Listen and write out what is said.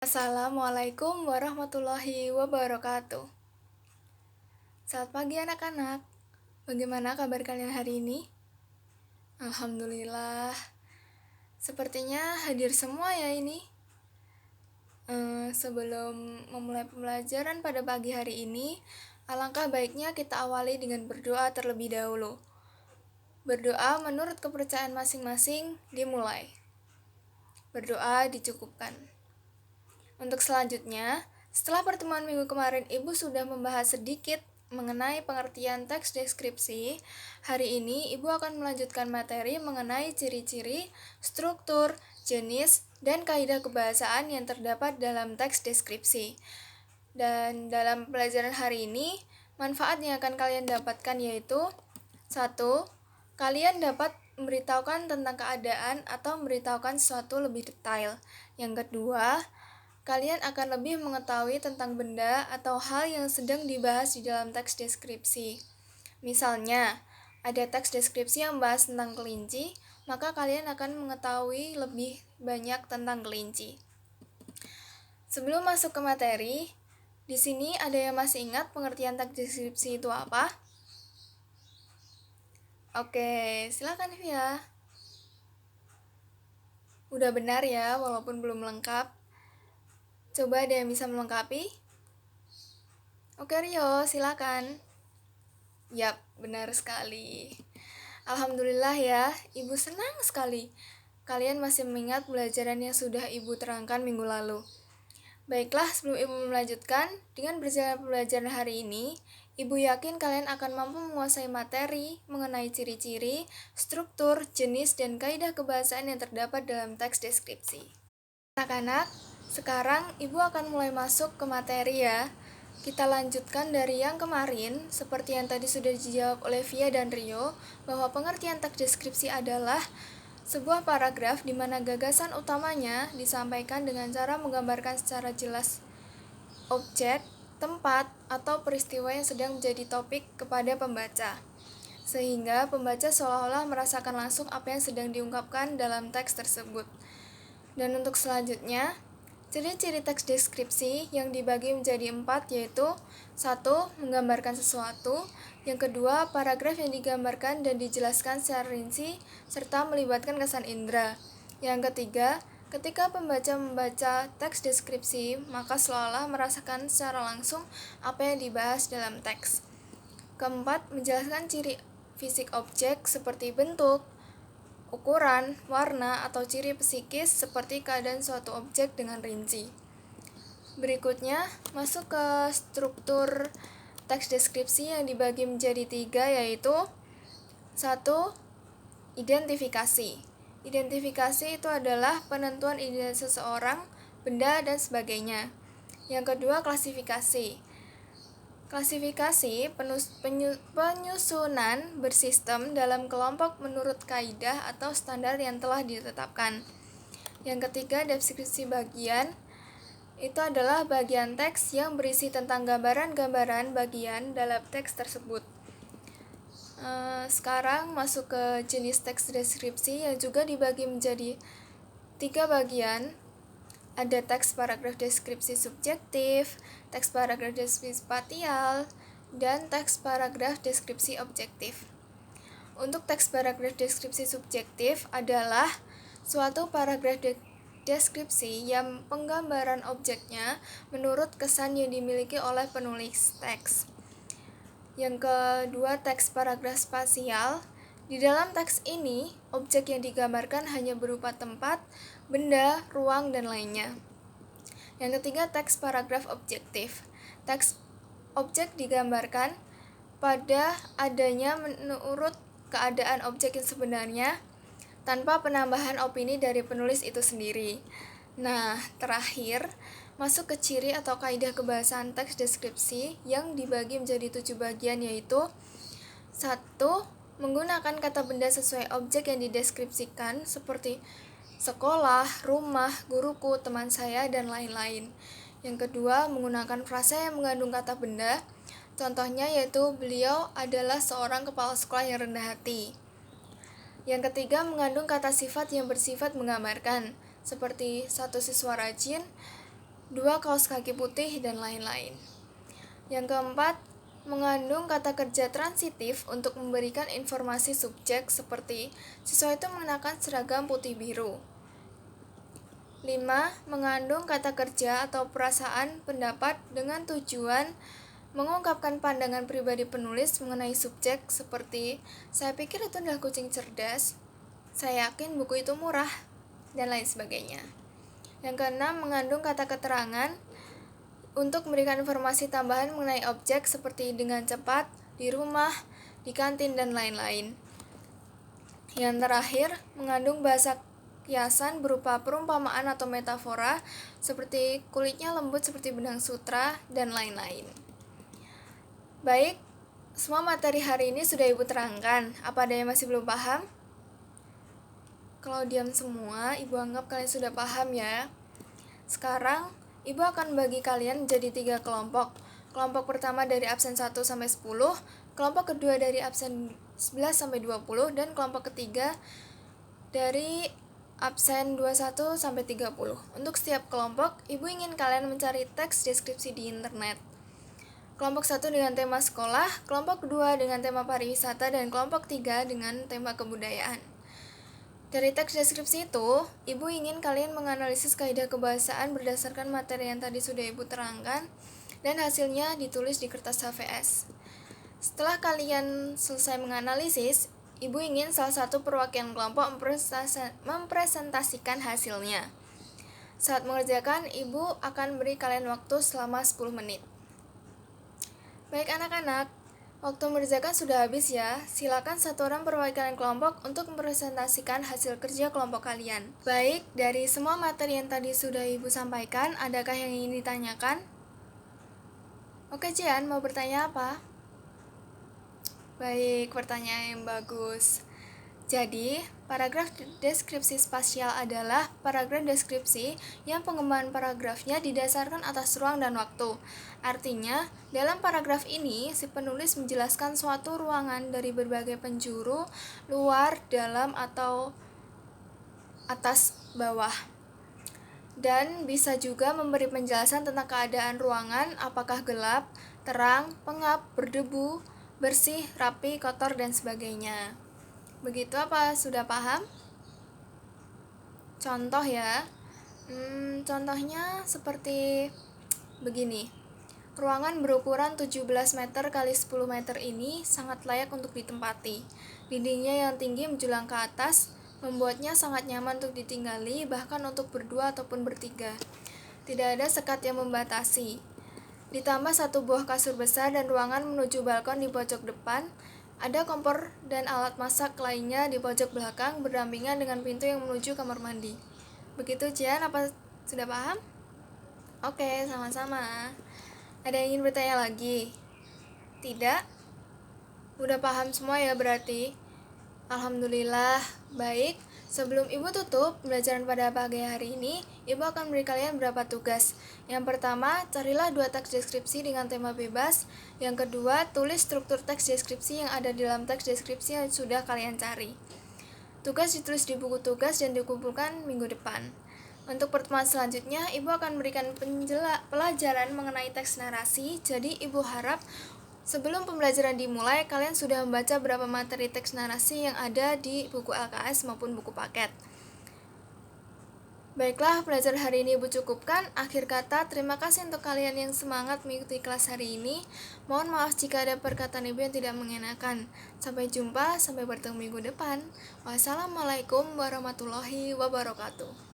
Assalamualaikum warahmatullahi wabarakatuh. Selamat pagi anak-anak. Bagaimana kabar kalian hari ini? Alhamdulillah. Sepertinya hadir semua ya ini. Sebelum memulai pembelajaran pada pagi hari ini, alangkah baiknya kita awali dengan berdoa terlebih dahulu. Berdoa menurut kepercayaan masing-masing dimulai. Berdoa dicukupkan. Untuk selanjutnya, setelah pertemuan minggu kemarin Ibu sudah membahas sedikit mengenai pengertian teks deskripsi, hari ini Ibu akan melanjutkan materi mengenai ciri-ciri, struktur, jenis, dan kaidah kebahasaan yang terdapat dalam teks deskripsi. Dan dalam pelajaran hari ini, manfaat yang akan kalian dapatkan yaitu 1. Kalian dapat memberitahukan tentang keadaan atau memberitahukan sesuatu lebih detail. Yang kedua, kalian akan lebih mengetahui tentang benda atau hal yang sedang dibahas di dalam teks deskripsi. Misalnya, ada teks deskripsi yang membahas tentang kelinci, maka kalian akan mengetahui lebih banyak tentang kelinci. Sebelum masuk ke materi, di sini ada yang masih ingat pengertian teks deskripsi itu apa? Oke, silakan Via. Udah benar ya, walaupun belum lengkap. Coba ada yang bisa melengkapi? Oke Rio, silakan. Yap, benar sekali. Alhamdulillah ya, Ibu senang sekali. Kalian masih mengingat pelajaran yang sudah Ibu terangkan minggu lalu. Baiklah, sebelum Ibu melanjutkan, dengan berjalan pembelajaran hari ini, Ibu yakin kalian akan mampu menguasai materi mengenai ciri-ciri, struktur, jenis, dan kaidah kebahasaan yang terdapat dalam teks deskripsi. Anak-anak, sekarang Ibu akan mulai masuk ke materi ya. Kita lanjutkan dari yang kemarin, seperti yang tadi sudah dijawab oleh Via dan Rio, bahwa pengertian teks deskripsi adalah sebuah paragraf di mana gagasan utamanya disampaikan dengan cara menggambarkan secara jelas objek, tempat, atau peristiwa yang sedang menjadi topik kepada pembaca, sehingga pembaca seolah-olah merasakan langsung apa yang sedang diungkapkan dalam teks tersebut. Dan untuk selanjutnya, ciri-ciri teks deskripsi yang dibagi menjadi 4 yaitu 1. Menggambarkan sesuatu. Yang kedua, paragraf yang digambarkan dan dijelaskan secara rinci serta melibatkan kesan indera. Yang ketiga, ketika pembaca membaca teks deskripsi, maka seolah-olah merasakan secara langsung apa yang dibahas dalam teks. Keempat, menjelaskan ciri fisik objek seperti bentuk, ukuran, warna, atau ciri psikis seperti keadaan suatu objek dengan rinci. Berikutnya, masuk ke struktur teks deskripsi yang dibagi menjadi 3 yaitu 1. Identifikasi. Identifikasi itu adalah penentuan identitas seseorang, benda, dan sebagainya. Yang kedua, klasifikasi. Klasifikasi penyusunan bersistem dalam kelompok menurut kaidah atau standar yang telah ditetapkan. Yang ketiga, deskripsi bagian. Itu adalah bagian teks yang berisi tentang gambaran-gambaran bagian dalam teks tersebut. Sekarang masuk ke jenis teks deskripsi yang juga dibagi menjadi 3 bagian. Ada teks paragraf deskripsi subjektif, teks paragraf deskripsi spatial, dan teks paragraf deskripsi objektif. Untuk teks paragraf deskripsi subjektif adalah suatu paragraf deskripsi yang penggambaran objeknya menurut kesan yang dimiliki oleh penulis teks. Yang kedua, teks paragraf spasial. Di dalam teks ini, objek yang digambarkan hanya berupa tempat, benda, ruang, dan lainnya. Yang ketiga, teks paragraf objektif. Teks objek digambarkan pada adanya menurut keadaan objek yang sebenarnya tanpa penambahan opini dari penulis itu sendiri. Nah, terakhir, masuk ke ciri atau kaidah kebahasaan teks deskripsi yang dibagi menjadi 7 bagian yaitu 1. Menggunakan kata benda sesuai objek yang dideskripsikan seperti sekolah, rumah, guruku, teman saya, dan lain-lain. Yang kedua, menggunakan frasa yang mengandung kata benda. Contohnya yaitu beliau adalah seorang kepala sekolah yang rendah hati. Yang ketiga, mengandung kata sifat yang bersifat menggambarkan, seperti satu siswa rajin, 2 kaos kaki putih, dan lain-lain. Yang keempat, mengandung kata kerja transitif untuk memberikan informasi subjek seperti siswa itu mengenakan seragam putih biru. 5. Mengandung kata kerja atau perasaan pendapat dengan tujuan mengungkapkan pandangan pribadi penulis mengenai subjek seperti saya pikir itu adalah kucing cerdas, saya yakin buku itu murah, dan lain sebagainya. Yang keenam, mengandung kata keterangan untuk memberikan informasi tambahan mengenai objek seperti dengan cepat, di rumah, di kantin, dan lain-lain. Yang terakhir, mengandung bahasa kiasan berupa perumpamaan atau metafora seperti kulitnya lembut seperti benang sutra, dan lain-lain. Baik, semua materi hari ini sudah Ibu terangkan. Apa ada yang masih belum paham? Kalau diam semua, Ibu anggap kalian sudah paham ya. Sekarang, Ibu akan bagi kalian menjadi 3 kelompok. Kelompok pertama dari absen 1 sampai 10, kelompok kedua dari absen 11 sampai 20, dan kelompok ketiga dari absen 21 sampai 30. Untuk setiap kelompok, Ibu ingin kalian mencari teks deskripsi di internet. Kelompok 1 dengan tema sekolah, kelompok kedua dengan tema pariwisata, dan kelompok 3 dengan tema kebudayaan. Dari teks deskripsi itu, Ibu ingin kalian menganalisis kaidah kebahasaan berdasarkan materi yang tadi sudah Ibu terangkan, dan hasilnya ditulis di kertas HVS. Setelah kalian selesai menganalisis, Ibu ingin salah satu perwakilan kelompok mempresentasikan hasilnya. Saat mengerjakan, Ibu akan beri kalian waktu selama 10 menit. Baik anak-anak, waktu mengerjakan sudah habis ya. Silakan satu orang perwakilan kelompok untuk mempresentasikan hasil kerja kelompok kalian. Baik, dari semua materi yang tadi sudah Ibu sampaikan, adakah yang ingin ditanyakan? Oke, Jian, mau bertanya apa? Baik, pertanyaan yang bagus. Jadi, paragraf deskripsi spasial adalah paragraf deskripsi yang pengembangan paragrafnya didasarkan atas ruang dan waktu. Artinya, dalam paragraf ini, si penulis menjelaskan suatu ruangan dari berbagai penjuru, luar, dalam, atau atas, bawah. Dan bisa juga memberi penjelasan tentang keadaan ruangan, apakah gelap, terang, pengap, berdebu, bersih, rapi, kotor, dan sebagainya. Begitu apa? Sudah paham? Contoh ya. Contohnya seperti begini. Ruangan berukuran 17 meter kali 10 meter ini sangat layak untuk ditempati. Dindingnya yang tinggi menjulang ke atas, membuatnya sangat nyaman untuk ditinggali, bahkan untuk berdua ataupun bertiga. Tidak ada sekat yang membatasi. Ditambah 1 buah kasur besar dan ruangan menuju balkon di pojok depan. Ada kompor dan alat masak lainnya di pojok belakang berdampingan dengan pintu yang menuju kamar mandi. Begitu, Jian, apa sudah paham? Oke, sama-sama. Ada yang ingin bertanya lagi? Tidak? Udah paham semua ya berarti? Alhamdulillah. Baik, sebelum Ibu tutup pembelajaran pada pagi hari ini, Ibu akan memberi kalian beberapa tugas. Yang pertama, carilah 2 teks deskripsi dengan tema bebas. Yang kedua, tulis struktur teks deskripsi yang ada di dalam teks deskripsi yang sudah kalian cari. Tugas ditulis di buku tugas dan dikumpulkan minggu depan. Untuk pertemuan selanjutnya, Ibu akan memberikan pelajaran mengenai teks narasi. Jadi, Ibu harap sebelum pembelajaran dimulai, kalian sudah membaca berapa materi teks narasi yang ada di buku LKS maupun buku paket. Baiklah, pelajaran hari ini Ibu cukupkan. Akhir kata, terima kasih untuk kalian yang semangat mengikuti kelas hari ini. Mohon maaf jika ada perkataan Ibu yang tidak mengenakan. Sampai jumpa, sampai bertemu minggu depan. Wassalamualaikum warahmatullahi wabarakatuh.